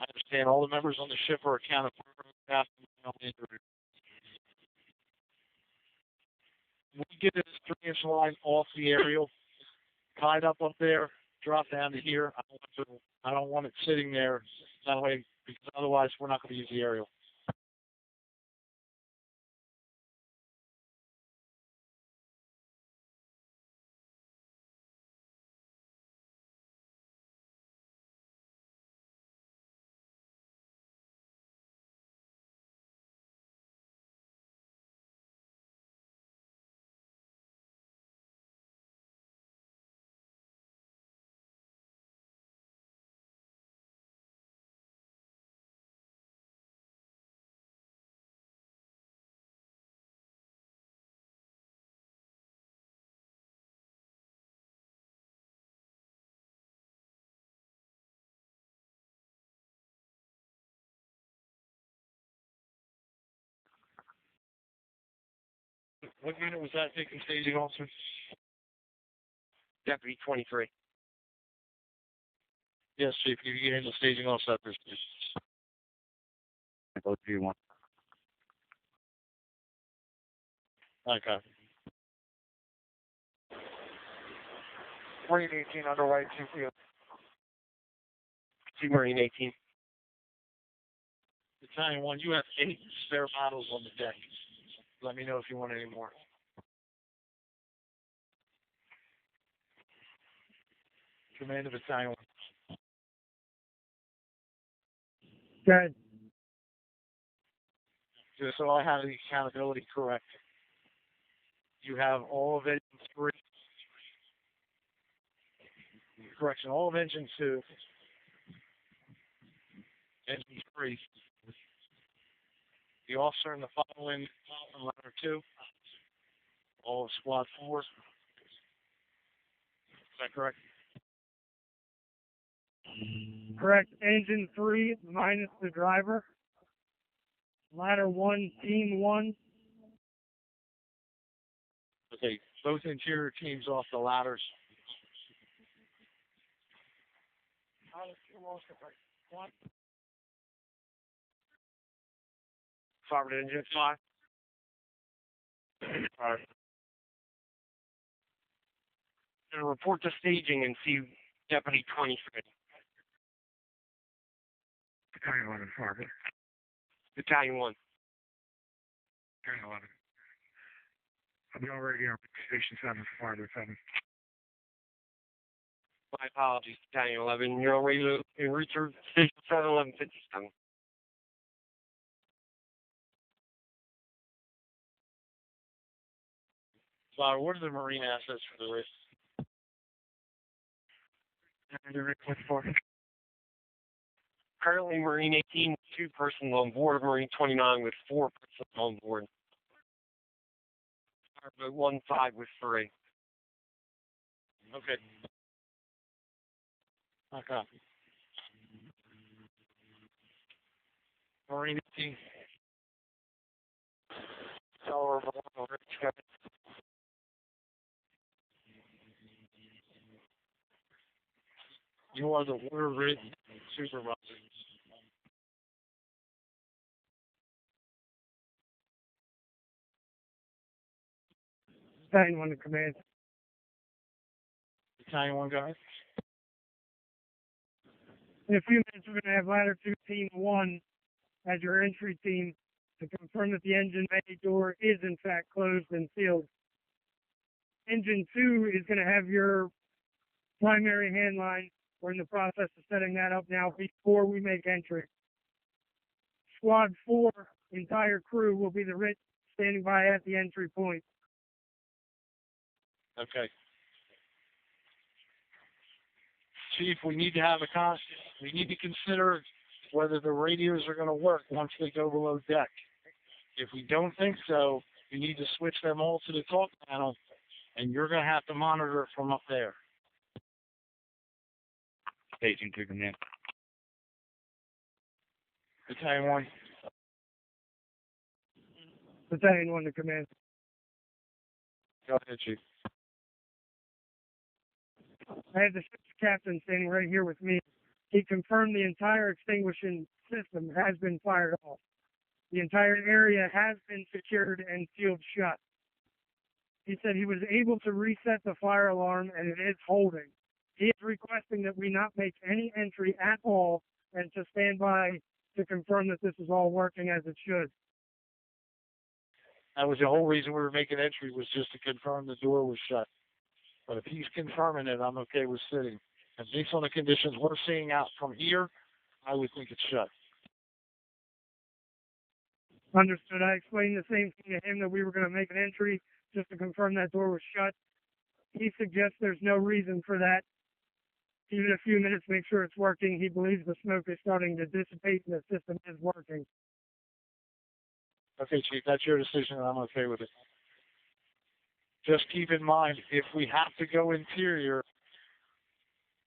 I understand all the members on the ship are accounted for. We get this 3-inch line off the aerial, tied up there, drop down to here. I don't want it sitting there that way because otherwise we're not going to use the aerial. What unit was that taking staging officer? Deputy 23. Yes, Chief. You get into staging officer. Both of you want. Okay. Marine 18 underway, 2 field. 2 Marine 18. Battalion 1, you have 8 spare bottles on the deck. Let me know if you want any more. Command of Battalion 1. Good. Just so I have the accountability correct. You have all of Engine 3. Correction, all of Engine 2. Engine 3. The officer in the following ladder 2. All of Squad 4. Is that correct? Correct. Engine 3 minus the driver. Ladder 1, Team 1. Okay, both interior teams off the ladders. Forward engine 5. Alright. And report to staging and see Deputy 23. Battalion 1 in Fargo. Battalion 1. Battalion 11. I'll be already on Station 7 for Fargo 7. My apologies, Battalion 11. You're on radio en route to Station 7, 1157. Flower, what are the marine assets for the race? Currently, Marine 18, 2 persons on board. Marine 29 with 4 persons on board. Boat 15 with 3. Okay. I copy. Marine 18. You are the water rig supervisor. Battalion 1 to command. Battalion 1 guys. In a few minutes, we're going to have Ladder 2, Team 1 as your entry team to confirm that the engine bay door is in fact closed and sealed. Engine 2 is going to have your primary hand line. We're in the process of setting that up now before we make entry. Squad 4, entire crew, will be the RIT standing by at the entry point. Okay. Chief, we need to have we need to consider whether the radios are going to work once they go below deck. If we don't think so, you need to switch them all to the talk panel, and you're going to have to monitor it from up there. Staging to command. Battalion 1. Battalion 1 to command. Go ahead, Chief. I have the ship's captain standing right here with me. He confirmed the entire extinguishing system has been fired off. The entire area has been secured and sealed shut. He said he was able to reset the fire alarm and it is holding. He is requesting that we not make any entry at all and to stand by to confirm that this is all working as it should. That was the whole reason we were making entry, was just to confirm the door was shut. But if he's confirming it, I'm okay with sitting. And based on the conditions we're seeing out from here, I would think it's shut. Understood. I explained the same thing to him, that we were going to make an entry just to confirm that door was shut. He suggests there's no reason for that. Give it a few minutes, make sure it's working. He believes the smoke is starting to dissipate and the system is working. Okay, Chief, that's your decision, and I'm okay with it. Just keep in mind, if we have to go interior,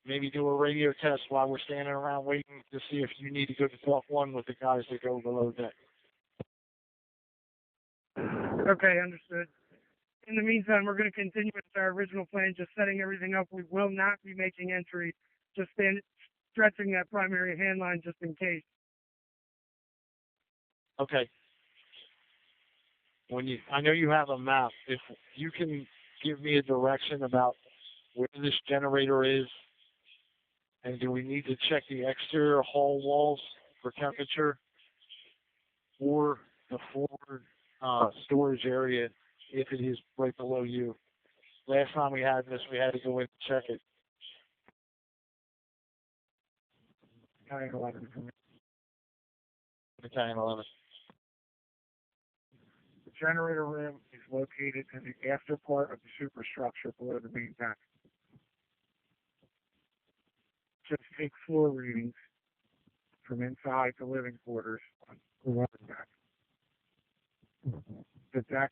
maybe do a radio test while we're standing around waiting to see if you need to go to talk one with the guys that go below deck. Okay, understood. In the meantime, we're going to continue with our original plan, just setting everything up. We will not be making entry, just stretching that primary hand line just in case. Okay. I know you have a map. If you can give me a direction about where this generator is, and do we need to check the exterior hall walls for temperature, or the forward storage area if it is right below you. Last time we had this, we had to go in and check it. Battalion 11 for me. Battalion 11. The generator room is located in the after part of the superstructure below the main deck. Just take floor readings from inside the living quarters on the weather deck. The deck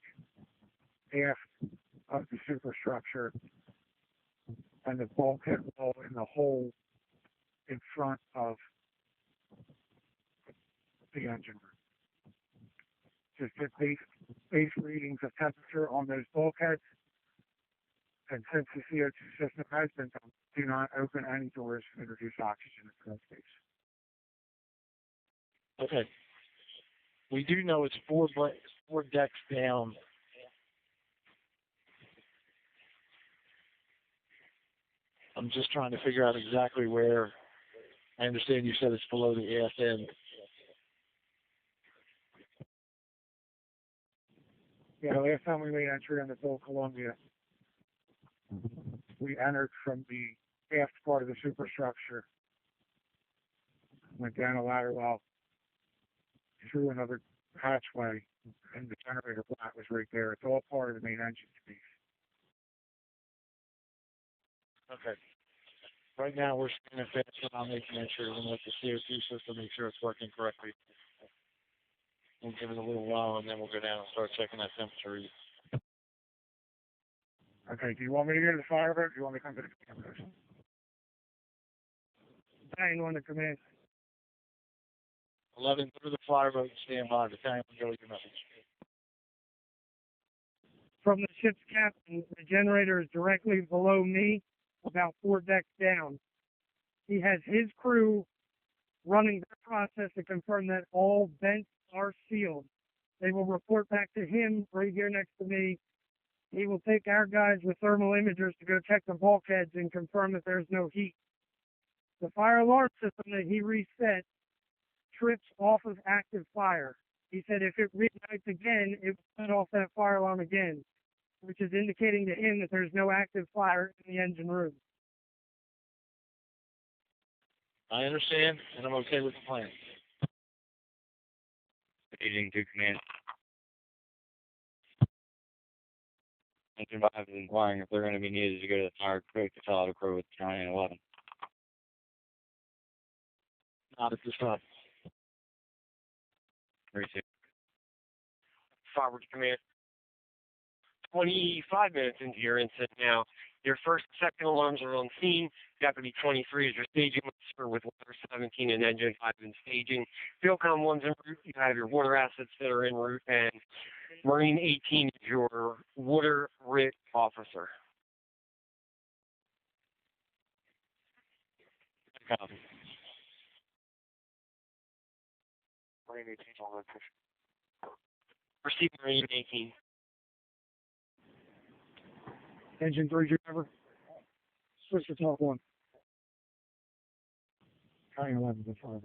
aft of the superstructure and the bulkhead wall in the hole in front of the engine room. Just get base readings of temperature on those bulkheads, and since the CO2 system has been done, do not open any doors to introduce oxygen into that space. Okay. We do know it's four decks down. I'm just trying to figure out exactly where. I understand you said it's below the aft end. Yeah, last time we made entry on the Bill Columbia, we entered from the aft part of the superstructure, went down a ladder well, through another hatchway, and the generator block was right there. It's all part of the main engine piece. Okay. Right now we're standing fast and I'm making entry. We'll let the CO2 system make sure it's working correctly. We'll give it a little while and then we'll go down and start checking that temperature. Okay, do you want me to go to the fire boat, or do you want me to come to the command post? Battalion 1 to command. 11, go to the fire boat and stand by. Battalion 1, go with your message. From the ship's captain, the generator is directly below me, about 4 decks down. He has his crew running their process to confirm that all vents are sealed. They will report back to him right here next to me. He will take our guys with thermal imagers to go check the bulkheads and confirm that there's no heat. The fire alarm system that he reset trips off of active fire. He said if it reignites again, it will set off that fire alarm again, which is indicating to him that there's no active fire in the engine room. I understand, and I'm okay with the plan. Aging to command. Engine 5 is inquiring if they're going to be needed to go to the fire quick to fill out a crew with Battalion 11. Not at this time. Receive. Forward command. 25 minutes into your incident now. Your first and second alarms are on scene. Deputy 23 is your staging officer with water 17 and engine 5 in staging. Philcom 1's en route. You have your water assets that are en route, and Marine 18 is your water RIT officer. Copy. Marine 18 on location. Receive Marine 18. Engine 3, driver. Switch to talk 1. County 11 to 5.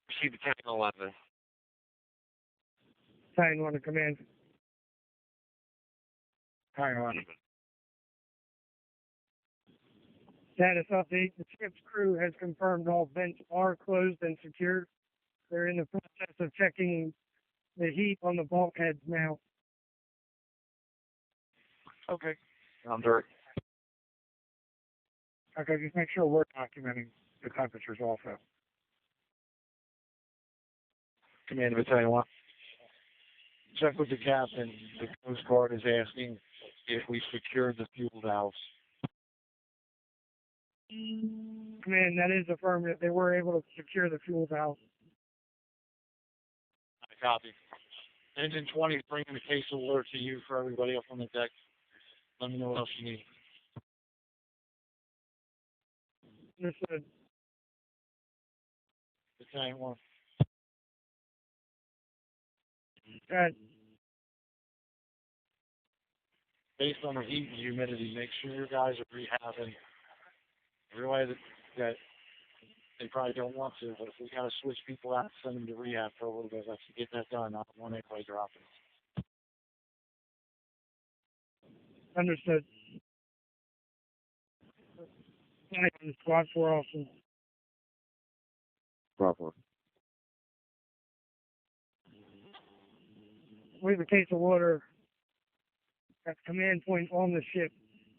Receive Battalion 11. Battalion 1 to command. County 11. Status update. The ship's crew has confirmed all vents are closed and secured. They're in the process of checking the heat on the bulkheads now. Okay. I'm Dirk. Okay, just make sure we're documenting the temperatures also. Command Battalion 1. Check with the captain. The Coast Guard is asking if we secured the fuel valves. Command, that is affirmative. They were able to secure the fuel valve. I copy. Engine 20 is bringing the case of alert to you for everybody up on the deck. Let me know what else you need. Understood. Battalion 1. Good. Based on the heat and humidity, make sure your guys are rehabbing. I realize that they probably don't want to, but if we got to switch people out and send them to rehab for a little bit, let's get that done. I don't want anybody dropping. Understood. Squad 4 also. Proper. We have a case of water at the command point on the ship.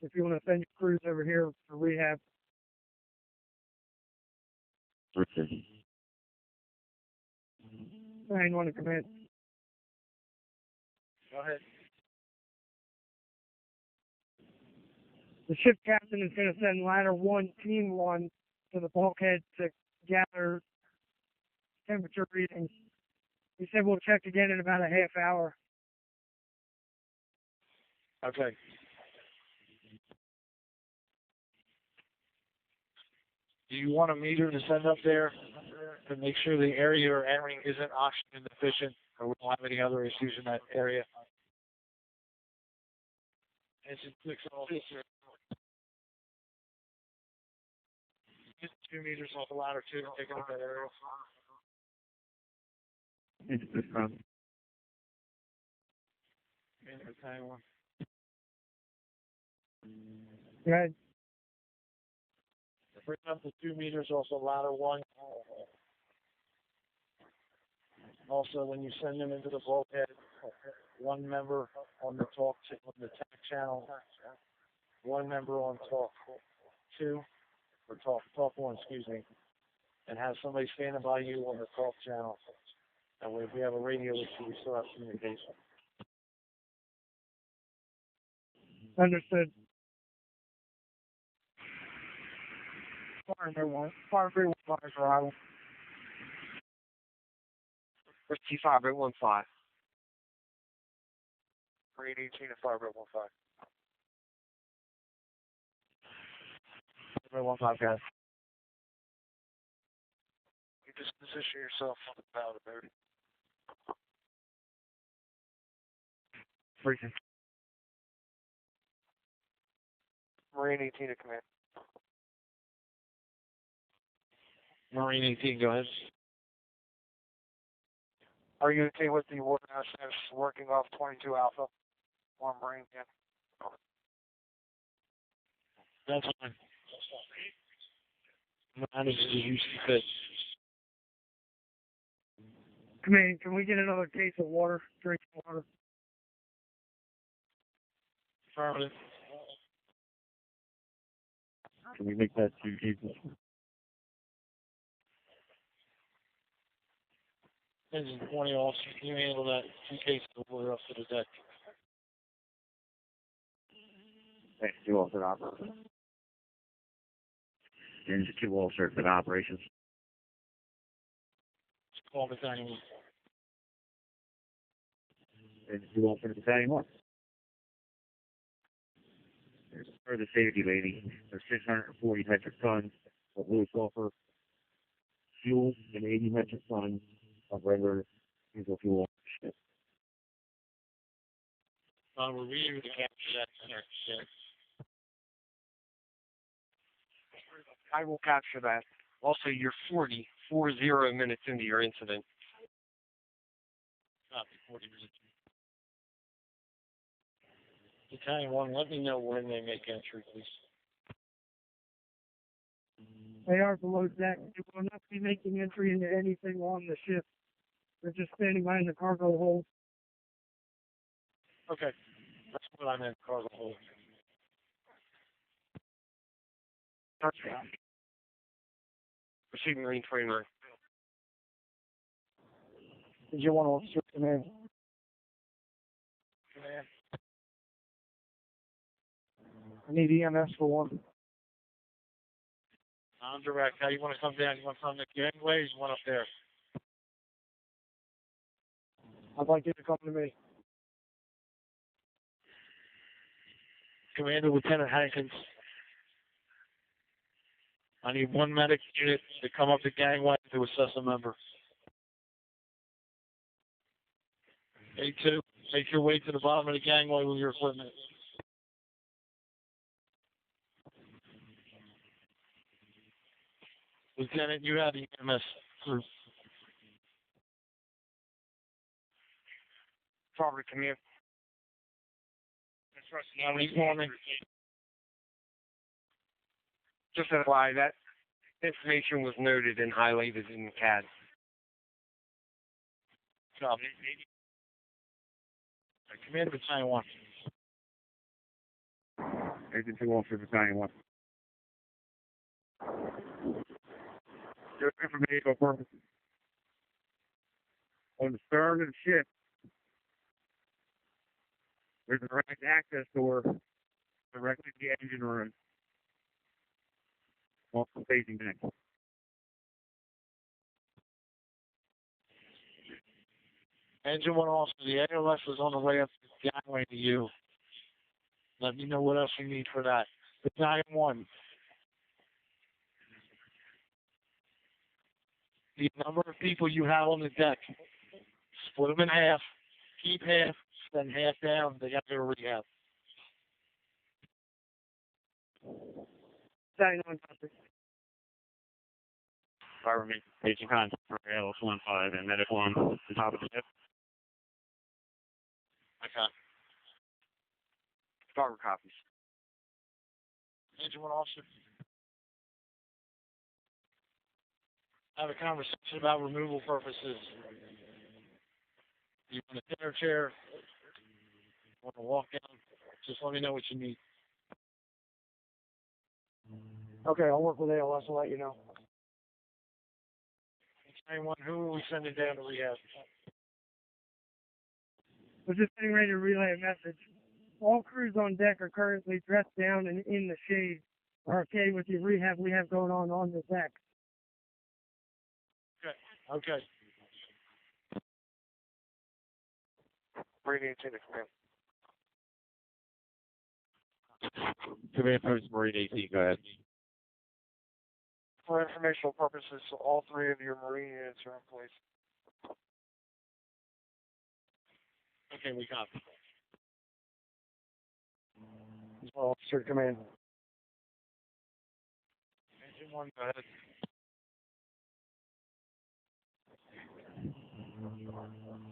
If you want to send your crews over here for rehab. Okay. I want to command. Go ahead. The ship captain is going to send ladder 1, team 1 to the bulkhead to gather temperature readings. He said we'll check again in about a half hour. Okay. Do you want a meter to send up there to make sure the area you're entering isn't oxygen deficient, or we don't have any other issues in that area? Engine 6 officer. Get 2 meters off the ladder 2 to take up that area. Engine 6 on. Battalion 1. Go ahead. Bring up the 2 meters off the ladder 1. Also, when you send them into the bulkhead, 1 member on the on the TAC channel, 1 member on talk 2, or talk 1, excuse me, and have somebody standing by you on the talk channel. That way, if we have a radio issue, we still have communication. Understood. Fire 315 arrival. Receive 5815. Marine 18 to 5815. 5815, guys. You just position yourself on the bow, baby. Freezing. Marine 18 to command. Marine 18, go ahead. Are you okay with the water assets working off 22 Alpha? 1 Marine, yeah. That's fine. Manage as you see fit. Command, can we get another case of water, drinking water? Affirmative. Can we make that 2 cases? Engine 20 officer, can you handle that 2 cases of water up to the deck? Thanks, 2 officer operations. Engine 2 officer for the operations. Just call Battalion 1. Engine 2 officer to Battalion 1. There's further safety lady. There's 640 metric tons of loose sulfur fuel and 80 metric tons of regular diesel fuel. We're able to capture that in our ship. I will capture that. Also, you're 40 minutes into your incident. Copy, 40 minutes. Battalion 1, let me know when they make entry, please. They are below deck. They will not be making entry into anything on the ship. They're just standing by in the cargo hold. Okay. That's what I meant, cargo hold. Proceed Marine 29. Did you want to officer command? Command. I need EMS for one. I'm direct. How you want to come down? You want to come the gangway or you want up there? I'd like you to come to me. Commander Lieutenant Hankins. I need one medic unit to come up the gangway to assess a member. A2, make your way to the bottom of the gangway with your equipment. Lieutenant, you have the EMS crew. Forward command. Now reforming. Just to why that information was noted and highlighted in CAD. Copy. Commander Battalion 1. Agent 2 Officer Battalion 1. Good informational purposes. On the stern of the ship, there's a direct access door directly to the engine room. Also facing next. Engine 1 officer, the ALS is on the way up the gangway to you. Let me know what else you need for that. Battalion 1. The number of people you have on the deck, split them in half, keep half, send half down, they got to go to rehab. Battalion 1, copy. Fire me. Agent contact for ALS 15 and medic 1 to the top of the ship. Okay. Forward copies. Engine 1 officer. Have a conversation about removal purposes. You want a dinner chair? Want to walk down? Just let me know what you need. Okay, I'll work with ALS and let you know. Anyone, who are we sending down to rehab? We're just getting ready to relay a message. All crews on deck are currently dressed down and in the shade. Are okay with the rehab we have going on the deck. Okay. Marine to the command. Command Post Marine AC, go ahead. For informational purposes, all three of your Marine units are in place. Okay, we got it. Officer command. Engine 1, go ahead.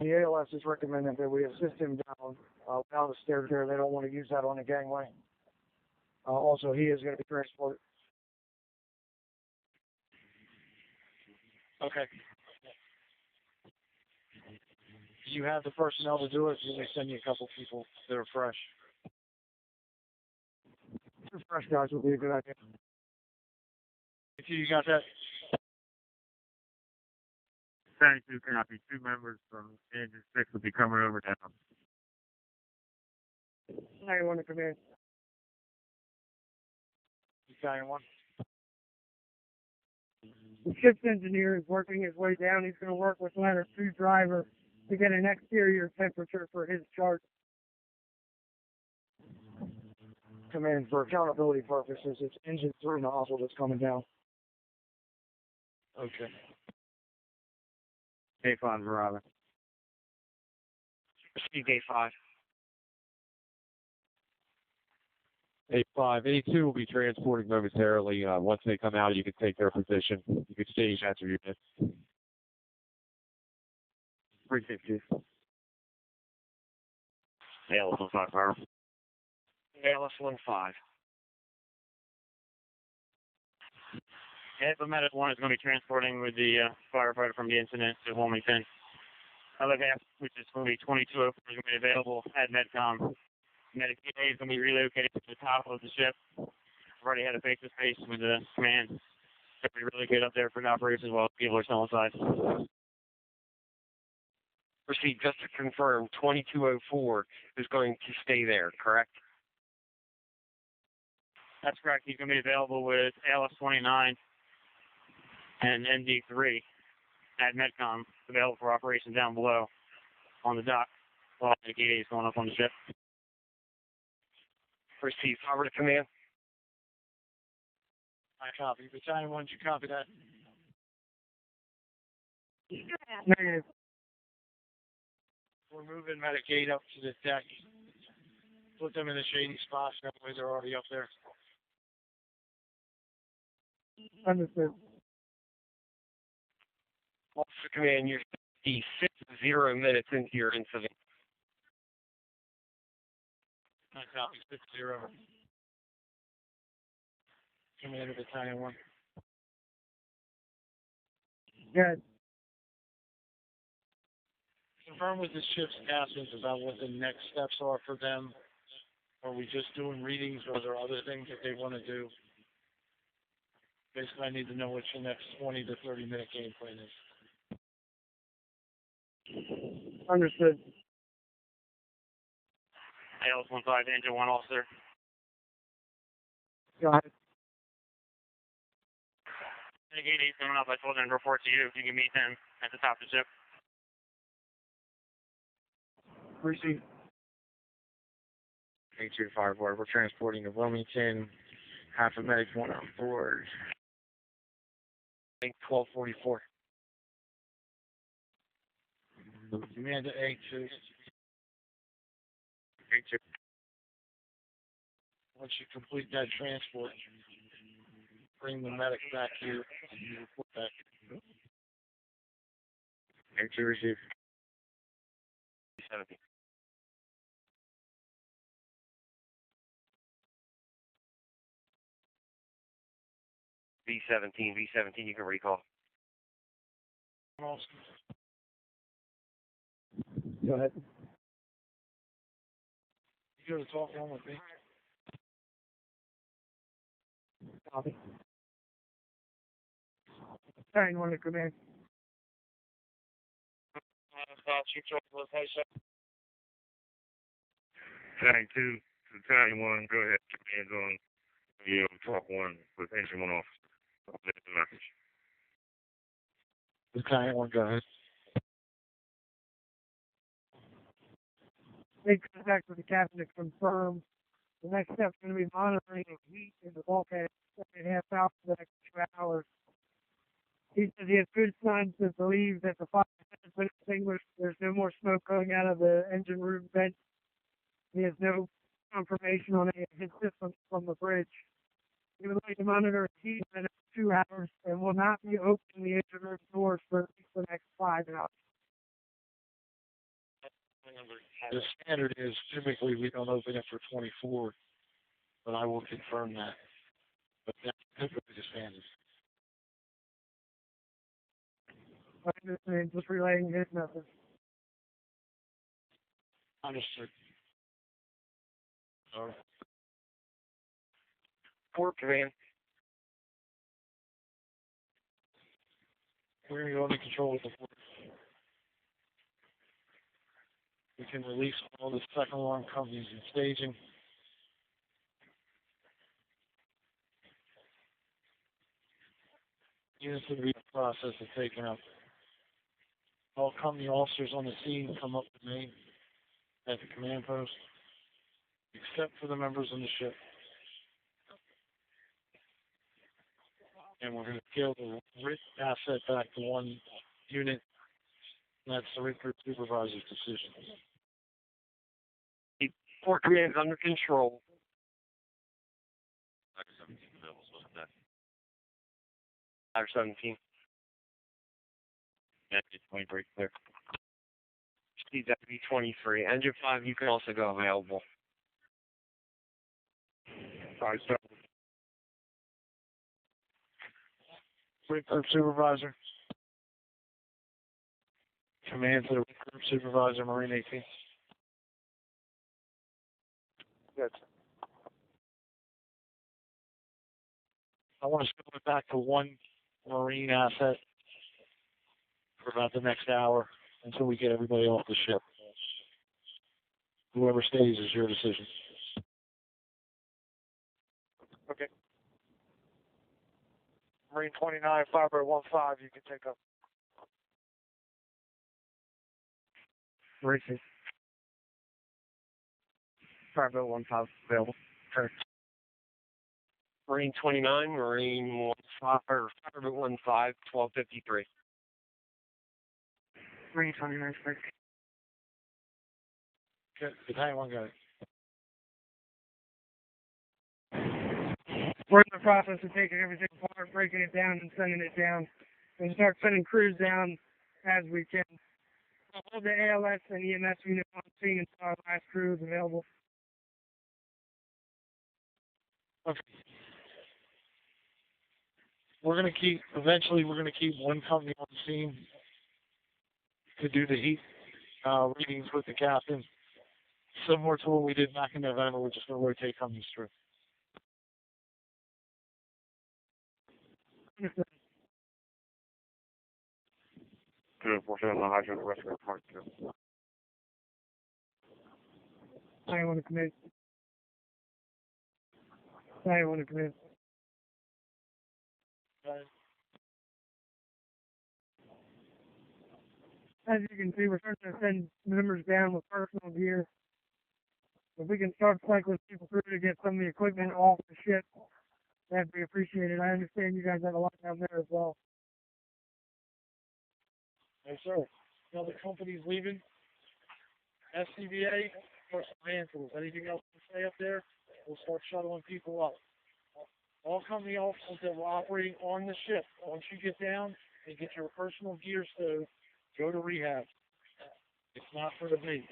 The ALS is recommending that we assist him down the stairs there. They don't want to use that on the gangway. Also, he is going to be transported. Okay. Do you have the personnel to do it? Let me send you a couple people that are fresh. 2 fresh guys would be a good idea. If you got that? 72 copy. 2 members from Engine 6 will be coming over now. I want to command. Battalion 1. The ship's engineer is working his way down. He's going to work with ladder 2 driver to get an exterior temperature for his chart. Command, for accountability purposes, it's engine 3 nozzle that's coming down. Okay. A5 arriving. Received A5. A5, A2 will be transporting momentarily. Once they come out, you can take their position. You can stage at your unit. Received, Chief. ALS 15 fire. ALS 15. Medic 1 is going to be transporting with the firefighter from the incident to Wilmington. Other half, which is going to be 2204, is going to be available at Medcom. Medic A is going to be relocated to the top of the ship. I've already had a face-to-face with the command. It's going to be really good up there for the operations while people are still inside. Received. Just to confirm, 2204 is going to stay there, correct? That's correct. He's going to be available with ALS 29 and ND3 at Medcom, available for operations down below on the dock while the gate is going up on the ship. Received. Power to command. I copy. Battalion 1, you copy that? Negative. We're moving Medic 8 up to the deck. Put them in a shady spot, that way they're already up there. Understood. Officer Command, you're 60 minutes into your incident. I copy. 6-0. Commander Battalion 1. Good. Confirm with the ship's captains about what the next steps are for them. Are we just doing readings, or are there other things that they want to do? Basically, I need to know what your next 20 to 30 minute game plan is. Understood. ALS 15, Engine 1 officer. Got it. The gate is coming up. I told him to report to you if you can meet him at the top of the ship. Received. A2 fireboard, we're transporting to Wilmington. Half of medics 1 on board. 1244. Commander A2. A2. Once you complete that transport, bring the medic back here and you report back. A2 received. 70. V17, V17, you can recall. Also, Go ahead. you go to talk one with me. Copy. Battalion 1 to command. Battalion 2, Battalion 1, go ahead. Command on the talk 1 with Engine 1 officer. That's the message. Battalion 1, go ahead. Make contact with the captain to confirm. The next step is going to be monitoring the heat in the bulkhead and half out for the next 2 hours. He says he has good signs to believe that the fire has been extinguished. There's no more smoke going out of the engine room vent. He has no confirmation on any of his systems from the bridge. He would like to monitor heat in the next 2 hours and will not be opening the engine room doors for at least the next 5 hours. The standard is typically we don't open it for 24, but I will confirm that. But that's typically the standard. I understand, just relaying his message. Understood. All right. Port command. We're going to go into control with the port. We can release all the second alarm companies in staging. Units will be in the process of taking up. All company officers on the scene come up to me at the command post, except for the members on the ship. And we're going to scale the RIT asset back to 1 unit That's the recruit supervisor's decision. Port command is under control. Fire 17. Deputy 23, clear. Speed Deputy 23. Engine 5, you can also go available. 5-7. Recruit supervisor. Command to the recruit supervisor, Marine 18. Good. I want to scale it back to one Marine asset for about the next hour until we get everybody off the ship. Whoever stays is your decision. Okay. Marine 29, 5015, you can take up. Racing. 5015 available. Turn. Marine 29, Marine 15, or 515, 1253. Marine 29, strike. Good. Battalion 1 guy. We're in the process of taking everything apart, breaking it down, and sending it down. And start sending crews down as we can. All the ALS and EMS units on scene until our last crew is available. Okay. Eventually we're going to keep one company on the scene to do the heat readings with the captain. Similar to what we did back in November, we're just going to rotate companies through. Good, unfortunately, on the hydrant, the rest of the parts, too. I want to commit. I want to commit. As you can see, we're starting to send members down with personal gear. If we can start cycling people through to get some of the equipment off the ship, that'd be appreciated. I understand you guys have a lot down there as well. Yes, sir. Now the company's leaving. SCBA, personal hand tools. Anything else to say up there? We'll start shuttling people up. All company officers that were operating on the ship, once you get down and get your personal gear stowed, go to rehab. It's not for the bait.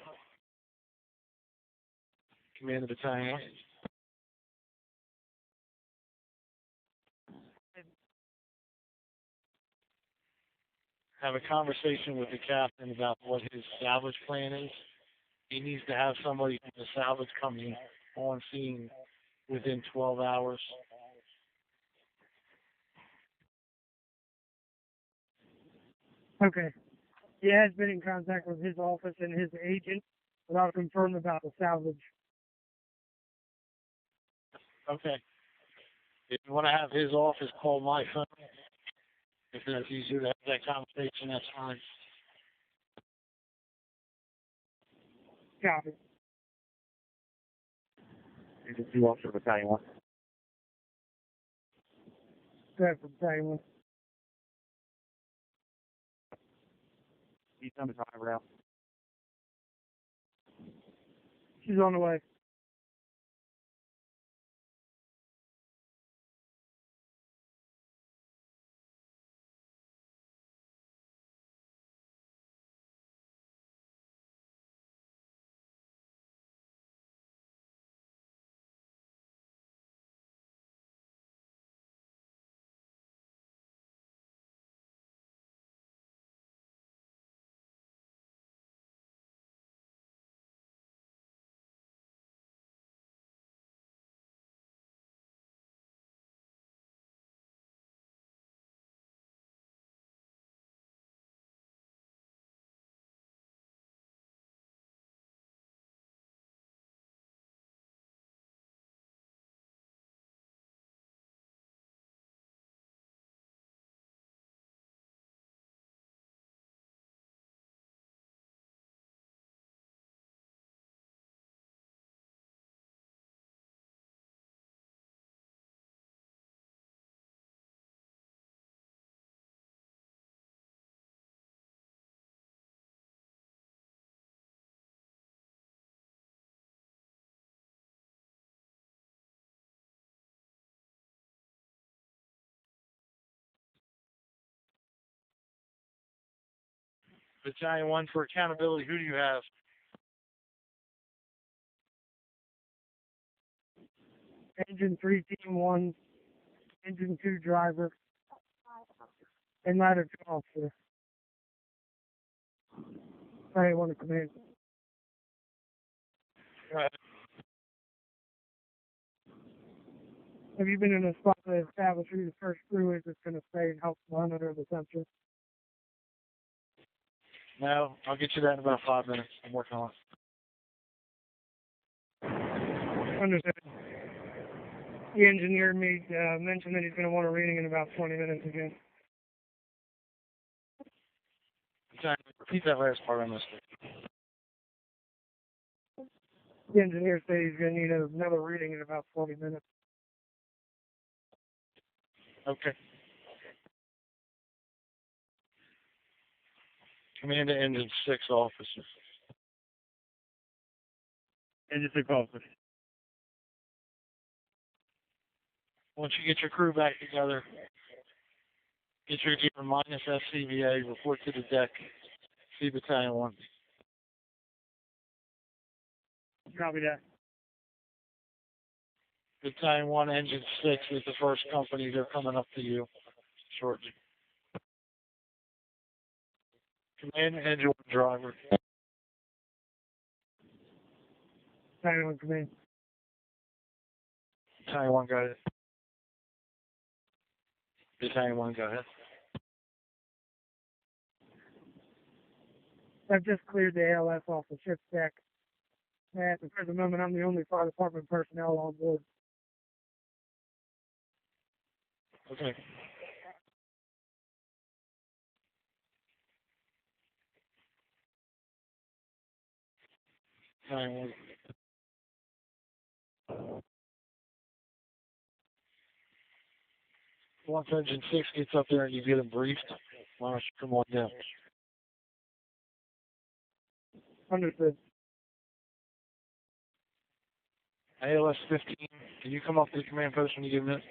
Command of the battalion. Have a conversation with the captain about what his salvage plan is. He needs to have somebody from the salvage company on scene within 12 hours. Okay. He has been in contact with his office and his agent, but I'll confirm about the salvage. Okay. If you want to have his office, call my phone. If that's easier to have that conversation, that's fine. Copy. Agency officer, battalion 1. Good for battalion 1. East number 5 out. She's on the way. Battalion 1 for accountability, who do you have? Engine 3, Team 1, Engine 2 driver, and ladder 2 officer. I want to command. Have you been in a spot that established who the first crew is that's going to stay and help run under the sensor? No, I'll get you that in about 5 minutes. I'm working on it. Understood. The engineer made mention that he's going to want a reading in about 20 minutes again. Repeat that last part I missed it. The engineer said he's going to need another reading in about 20 minutes. Okay. Command to Engine 6 officer. Engine 6 officer. Once you get your crew back together, get your gear minus SCVA, report to the deck, see Battalion 1. Copy that. Battalion 1, Engine 6 is the first company. They're coming up to you shortly. Command to Engine 1 driver. Battalion 1 command. Battalion 1, go ahead. Battalion 1, go ahead. I've just cleared the ALS off the ship's deck. At the present moment, I'm the only fire department personnel on board. Okay. Battalion 1. Once Engine 6 gets up there and you get them briefed, why don't you come on down? Understood. ALS 15, can you come up to the command post when you get a minute?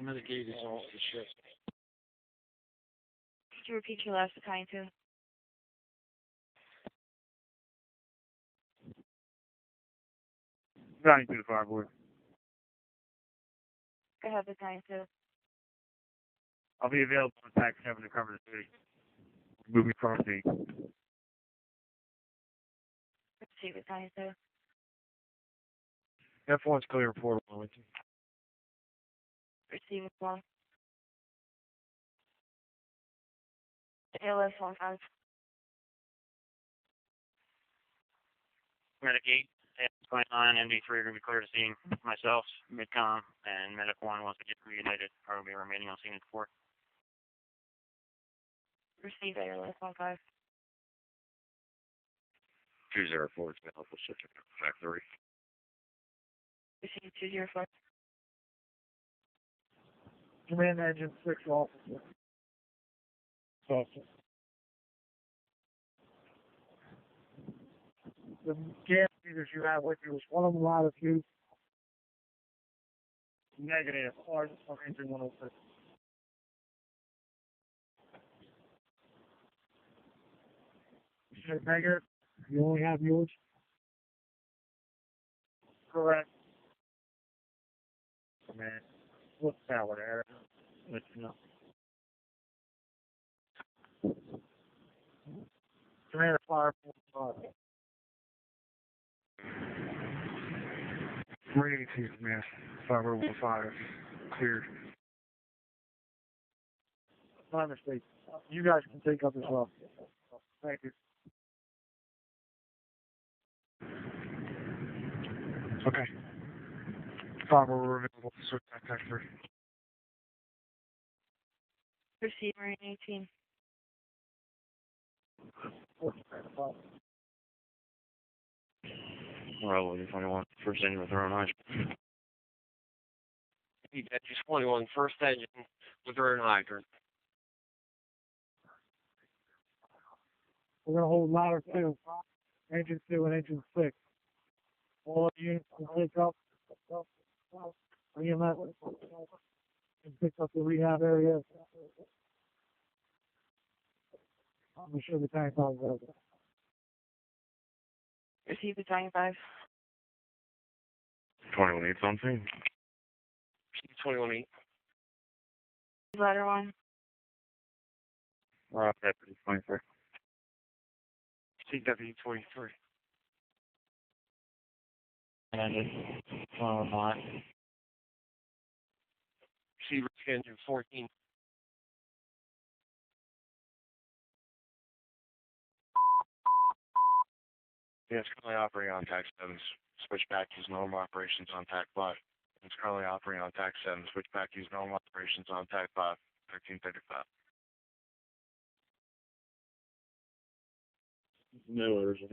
Mitigate is off the ship. Could you repeat your last battalion too? Battalion 2 to fireboard. Go ahead, battalion 2. I'll be available on Pack 7 to cover the city. Move me across the Receive battalion 2. F1's clear report on Wilmington. Receive 1. ALS 15. Medic 8, ALS 29, MD3 are going to be clear to scene. Myself, Midcom, and Medic 1, once we get reunited, are going to be remaining on scene at 4. Receive ALS 15. 204 is Alpha Citric Factory. Receive 204. Command Engine 6 officer. Officer. The gas meters you have with you, was one of them out of use? Negative. Or Engine 106? Negative. You only have yours? Correct. Command. What's power there? Let you know. Command fire. 318, man. 505. Cleared. My mistake. You guys can take up as well. Thank you. Okay. 5 are available to switch back to 3. Receive Marine 18. Well, 21, first engine with their own hydrant. Engine 21, first engine with their own hydrant. We're going to hold ladder 2, Engine 2, and Engine 6. All units can take up EMS and pick up the rehab area. I'm sure the tank is over. Receive battalion 5. 21-8 something. Receive 21-8. Ladder 1. Deputy 23. Receive Deputy 23. Engine 109. Receive Risk Engine 14. Yeah, it's currently operating on TAC 7. Switch back, use normal operations on TAC 5. It's currently operating on TAC 7. Switch back, use normal operations on TAC 5. 1335. No orders or